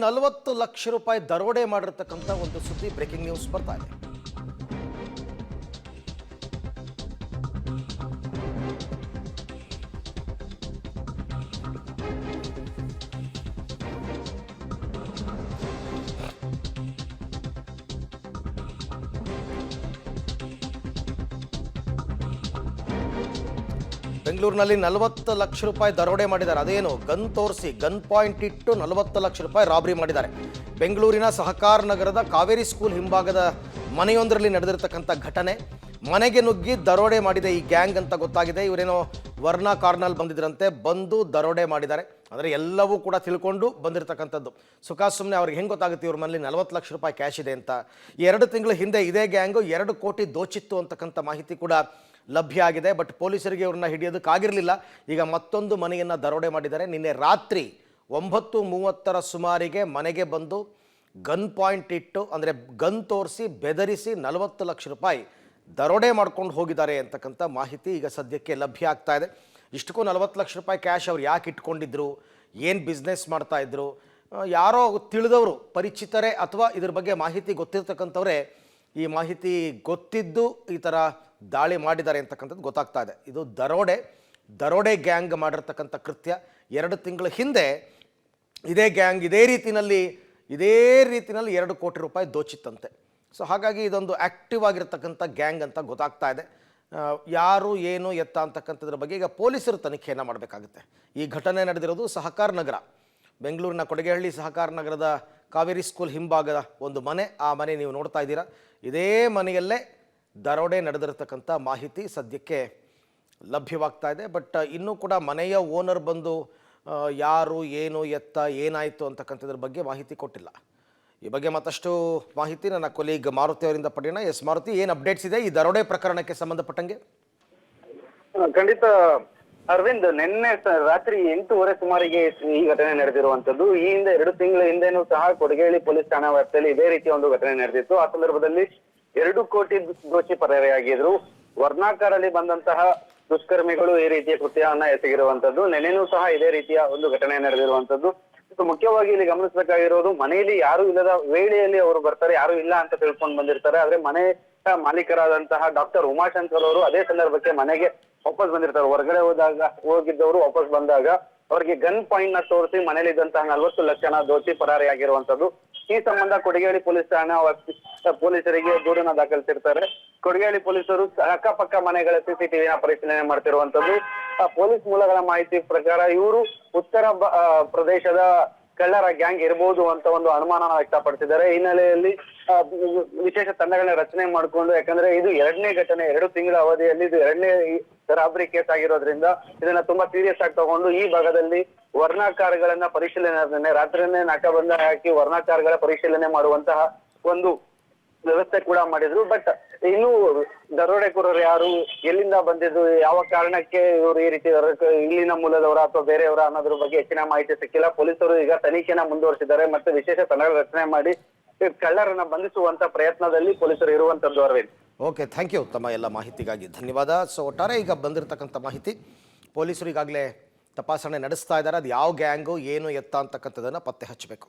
40 ಲಕ್ಷ ರೂಪಾಯಿ ದರೋಡೆ ಮಾಡಿರತಕ್ಕಂಥ ಒಂದು ಸುದ್ದಿ ಬ್ರೇಕಿಂಗ್ ನ್ಯೂಸ್ ಬರ್ತಾ ಇದೆ. ಬೆಂಗಳೂರಿನಲ್ಲಿ 40 ಲಕ್ಷ ರೂಪಾಯಿ ದರೋಡೆ ಮಾಡಿದ್ದಾರೆ. ಅದೇನು ಗನ್ ತೋರಿಸಿ ಗನ್ ಪಾಯಿಂಟ್ ಇಟ್ಟು 40 ಲಕ್ಷ ರೂಪಾಯಿ ರಾಬರಿ ಮಾಡಿದ್ದಾರೆ. ಬೆಂಗಳೂರಿನ ಸಹಕಾರ ನಗರದ ಕಾವೇರಿ ಸ್ಕೂಲ್ ಹಿಂಭಾಗದ ಮನೆಯೊಂದರಲ್ಲಿ ನಡೆದಿರತಕ್ಕಂಥ ಘಟನೆ. ಮನೆಗೆ ನುಗ್ಗಿ ದರೋಡೆ ಮಾಡಿದೆ ಈ ಗ್ಯಾಂಗ್ ಅಂತ ಗೊತ್ತಾಗಿದೆ. ಇವರೇನೋ ವರ್ಣಾ ಕಾರ್ನಲ್ಲಿ ಬಂದಿದ್ರಂತೆ, ಬಂದು ದರೋಡೆ ಮಾಡಿದ್ದಾರೆ. ಅಂದರೆ ಎಲ್ಲವೂ ಕೂಡ ತಿಳ್ಕೊಂಡು ಬಂದಿರತಕ್ಕಂಥದ್ದು. ಸುಮ್ಮನೆ ಅವ್ರಿಗೆ ಹೆಂಗೆ ಗೊತ್ತಾಗುತ್ತೆ ಇವ್ರ ಮನೇಲಿ 40 ಲಕ್ಷ ರೂಪಾಯಿ ಕ್ಯಾಶ್ ಇದೆ ಅಂತ? 2 ತಿಂಗಳ ಹಿಂದೆ ಇದೇ ಗ್ಯಾಂಗು 2 ಕೋಟಿ ದೋಚಿತ್ತು ಅಂತಕ್ಕಂಥ ಮಾಹಿತಿ ಕೂಡ ಲಭ್ಯ ಆಗಿದೆ. ಬಟ್ ಪೊಲೀಸರಿಗೆ ಇವ್ರನ್ನ ಹಿಡಿಯೋದಕ್ಕಾಗಿರಲಿಲ್ಲ. ಈಗ ಮತ್ತೊಂದು ಮನೆಯನ್ನು ದರೋಡೆ ಮಾಡಿದ್ದಾರೆ. ನಿನ್ನೆ ರಾತ್ರಿ 9:30 ಸುಮಾರಿಗೆ ಮನೆಗೆ ಬಂದು ಗನ್ ಪಾಯಿಂಟ್ ಇಟ್ಟು, ಅಂದರೆ ಗನ್ ತೋರಿಸಿ ಬೆದರಿಸಿ 40 ಲಕ್ಷ ರೂಪಾಯಿ ದರೋಡೆ ಮಾಡ್ಕೊಂಡು ಹೋಗಿದ್ದಾರೆ ಅಂತಕ್ಕಂಥ ಮಾಹಿತಿ ಈಗ ಸದ್ಯಕ್ಕೆ ಲಭ್ಯ ಆಗ್ತಾ ಇದೆ. ಇಷ್ಟಕ್ಕೂ 40 ಲಕ್ಷ ರೂಪಾಯಿ ಕ್ಯಾಶ್ ಅವ್ರು ಯಾಕೆ ಇಟ್ಕೊಂಡಿದ್ರು, ಏನು ಬಿಸ್ನೆಸ್ ಮಾಡ್ತಾಯಿದ್ರು, ಯಾರೋ ತಿಳಿದವರು ಪರಿಚಿತರೇ ಅಥವಾ ಇದ್ರ ಬಗ್ಗೆ ಮಾಹಿತಿ ಗೊತ್ತಿರ್ತಕ್ಕಂಥವ್ರೆ ಈ ಮಾಹಿತಿ ಗೊತ್ತಿದ್ದು ಈ ಥರ ದಾಳಿ ಮಾಡಿದ್ದಾರೆ ಅಂತಕ್ಕಂಥದ್ದು ಗೊತ್ತಾಗ್ತಾ ಇದೆ. ಇದು ದರೋಡೆ ಗ್ಯಾಂಗ್ ಮಾಡಿರ್ತಕ್ಕಂಥ ಕೃತ್ಯ. 2 ತಿಂಗಳ ಹಿಂದೆ ಇದೇ ಗ್ಯಾಂಗ್ ಇದೇ ರೀತಿಯಲ್ಲಿ 2 ಕೋಟಿ ರೂಪಾಯಿ ದೋಚಿತ್ತಂತೆ. ಸೊ ಹಾಗಾಗಿ ಇದೊಂದು ಆ್ಯಕ್ಟಿವ್ ಆಗಿರ್ತಕ್ಕಂಥ ಗ್ಯಾಂಗ್ ಅಂತ ಗೊತ್ತಾಗ್ತಾ ಇದೆ. ಯಾರು ಏನು ಎತ್ತ ಅಂತಕ್ಕಂಥದ್ರ ಬಗ್ಗೆ ಈಗ ಪೊಲೀಸರು ತನಿಖೆಯನ್ನು ಮಾಡಬೇಕಾಗುತ್ತೆ. ಈ ಘಟನೆ ನಡೆದಿರೋದು ಸಹಕಾರ ನಗರ, ಬೆಂಗಳೂರಿನ ಕೊಡಗೇಹಳ್ಳಿ ಸಹಕಾರ ನಗರದ ಕಾವೇರಿ ಸ್ಕೂಲ್ ಹಿಂಭಾಗದ ಒಂದು ಮನೆ. ಆ ಮನೆ ನೀವು ನೋಡ್ತಾ ಇದ್ದೀರಾ. ಇದೇ ಮನೆಯಲ್ಲೇ ದರೋಡೆ ನಡೆದಿರತಕ್ಕಂಥ ಮಾಹಿತಿ ಸದ್ಯಕ್ಕೆ ಲಭ್ಯವಾಗ್ತಾ ಇದೆ. ಬಟ್ ಇನ್ನೂ ಕೂಡ ಮನೆಯ ಓನರ್ ಬಂದು ಯಾರು ಏನು ಎತ್ತ ಏನಾಯಿತು ಅಂತಕ್ಕಂಥದ್ರ ಬಗ್ಗೆ ಮಾಹಿತಿ ಕೊಟ್ಟಿಲ್ಲ. ಈ ಬಗ್ಗೆ ಮತ್ತಷ್ಟು ಮಾಹಿತಿ ನನ್ನ ಕೊಲೀಗ್ ಮಾರುತಿ ಅವರಿಂದ ಪಡೆಯೋಣ. ಎಸ್ ಮಾರುತಿ, ಏನು ಅಪ್ಡೇಟ್ಸ್ ಇದೆ ಈ ದರೋಡೆ ಪ್ರಕರಣಕ್ಕೆ ಸಂಬಂಧಪಟ್ಟಂಗೆ? ಖಂಡಿತ ಅರವಿಂದ್, ನಿನ್ನೆ ರಾತ್ರಿ 8:30 ಸುಮಾರಿಗೆ ಈ ಘಟನೆ ನಡೆದಿರುವಂತದ್ದು. ಈ ಹಿಂದೆ 2 ತಿಂಗಳ ಹಿಂದೆನೂ ಸಹ ಕೊಡಗೇಳಿ ಪೊಲೀಸ್ ಠಾಣಾ ವ್ಯಾಪ್ತಿಯಲ್ಲಿ ಇದೇ ರೀತಿಯ ಒಂದು ಘಟನೆ ನಡೆದಿತ್ತು. ಆ ಸಂದರ್ಭದಲ್ಲಿ 2 ಕೋಟಿ ದೋಚಿ ಪರಾರಿಯಾಗಿದ್ರು. ವರ್ಣಾಕಾರಲ್ಲಿ ಬಂದಂತಹ ದುಷ್ಕರ್ಮಿಗಳು ಈ ರೀತಿಯ ಕೃತ್ಯವನ್ನ ಎಸಗಿರುವಂತದ್ದು. ನೆನೆನೂ ಸಹ ಇದೇ ರೀತಿಯ ಒಂದು ಘಟನೆ ನಡೆದಿರುವಂತದ್ದು. ಮುಖ್ಯವಾಗಿ ಇಲ್ಲಿ ಗಮನಿಸಬೇಕಾಗಿರೋದು, ಮನೆಯಲ್ಲಿ ಯಾರು ಇಲ್ಲದ ವೇಳೆಯಲ್ಲಿ ಅವರು ಬರ್ತಾರೆ, ಯಾರು ಇಲ್ಲ ಅಂತ ತಿಳ್ಕೊಂಡು ಬಂದಿರ್ತಾರೆ. ಆದ್ರೆ ಮನೆ ಮಾಲೀಕರಾದಂತಹ ಡಾಕ್ಟರ್ ಉಮಾಶಂಕರ್ ಅವರು ಅದೇ ಸಂದರ್ಭಕ್ಕೆ ಮನೆಗೆ ವಾಪಸ್ ಬಂದಿರ್ತಾರೆ. ಹೊರಗಡೆ ಹೋಗಿದ್ದವರು ವಾಪಸ್ ಬಂದಾಗ ಅವರಿಗೆ ಗನ್ ಪಾಯಿಂಟ್ ನ ತೋರಿಸಿ ಮನೇಲಿದ್ದಂತಹ 40 ಲಕ್ಷನ ದೋಚಿ ಪರಾರಿಯಾಗಿರುವಂತದ್ದು. ಈ ಸಂಬಂಧ ಕೊಡಗೇಹಳ್ಳಿ ಪೊಲೀಸ್ ಠಾಣಾ ಪೊಲೀಸರಿಗೆ ದೂರನ್ನ ದಾಖಲಿಸಿರ್ತಾರೆ. ಕೊಡಗೇಹಳ್ಳಿ ಪೊಲೀಸರು ಅಕ್ಕಪಕ್ಕ ಮನೆಗಳ ಸಿಸಿಟಿವಿನ ಪರಿಶೀಲನೆ ಮಾಡ್ತಿರುವಂತದ್ದು. ಪೊಲೀಸ್ ಮೂಲಗಳ ಮಾಹಿತಿ ಪ್ರಕಾರ ಇವರು ಉತ್ತರ ಪ್ರದೇಶದ ಕಳ್ಳರ ಗ್ಯಾಂಗ್ ಇರಬಹುದು ಅಂತ ಒಂದು ಅನುಮಾನನ ವ್ಯಕ್ತಪಡಿಸಿದ್ದಾರೆ. ಈ ಹಿನ್ನೆಲೆಯಲ್ಲಿ ವಿಶೇಷ ತಂಡಗಳನ್ನ ರಚನೆ ಮಾಡಿಕೊಂಡು, ಯಾಕಂದ್ರೆ ಇದು 2ನೇ ಘಟನೆ, 2 ತಿಂಗಳ ಅವಧಿಯಲ್ಲಿ ಇದು 2ನೇ ರಾಬರಿ ಕೇಸ್ ಆಗಿರೋದ್ರಿಂದ ಇದನ್ನ ತುಂಬಾ ಸೀರಿಯಸ್ ಆಗಿ ತಗೊಂಡು ಈ ಭಾಗದಲ್ಲಿ ವರ್ಣಾಕಾರಗಳನ್ನ ಪರಿಶೀಲನೆ, ರಾತ್ರಿನೇ ನಾಕಾಬಂಧ ಹಾಕಿ ವರ್ಣಾಕಾರಗಳ ಪರಿಶೀಲನೆ ಮಾಡುವಂತಹ ಒಂದು ವ್ಯವಸ್ಥೆ ಕೂಡ ಮಾಡಿದ್ರು. ಬಟ್ ಇನ್ನು ದರೋಡೆಕೋರರು ಯಾರು, ಎಲ್ಲಿಂದ ಬಂದಿದ್ದು, ಯಾವ ಕಾರಣಕ್ಕೆ ಇವರು ಈ ರೀತಿ ಇಲ್ಲಿನ ಮೂಲದವರ ಅಥವಾ ಬೇರೆಯವರ ಅನ್ನೋದ್ರ ಬಗ್ಗೆ ಹೆಚ್ಚಿನ ಮಾಹಿತಿ ಸಿಕ್ಕಿಲ್ಲ. ಪೊಲೀಸರು ಈಗ ತನಿಖೆನ ಮುಂದುವರಿಸಿದ್ದಾರೆ ಮತ್ತೆ ವಿಶೇಷ ತಂಡಗಳ ರಚನೆ ಮಾಡಿ ಕಳ್ಳರನ್ನ ಬಂಧಿಸುವಂತ ಪ್ರಯತ್ನದಲ್ಲಿ ಪೊಲೀಸರು ಇರುವಂತದ್ದು. ಅರವಿಂದ್, ಓಕೆ, ಥ್ಯಾಂಕ್ ಯು ತಮ್ಮ ಎಲ್ಲ ಮಾಹಿತಿಗಾಗಿ, ಧನ್ಯವಾದ. ಸೊ ಒಟ್ಟಾರೆ ಈಗ ಬಂದಿರತಕ್ಕಂಥ ಮಾಹಿತಿ ಪೊಲೀಸರು ಈಗಾಗಲೇ ತಪಾಸಣೆ ನಡೆಸ್ತಾ ಇದ್ದಾರೆ. ಅದು ಯಾವ ಗ್ಯಾಂಗು ಏನು ಎತ್ತ ಅಂತಕ್ಕಂಥದ್ದನ್ನು ಪತ್ತೆ ಹಚ್ಚಬೇಕು.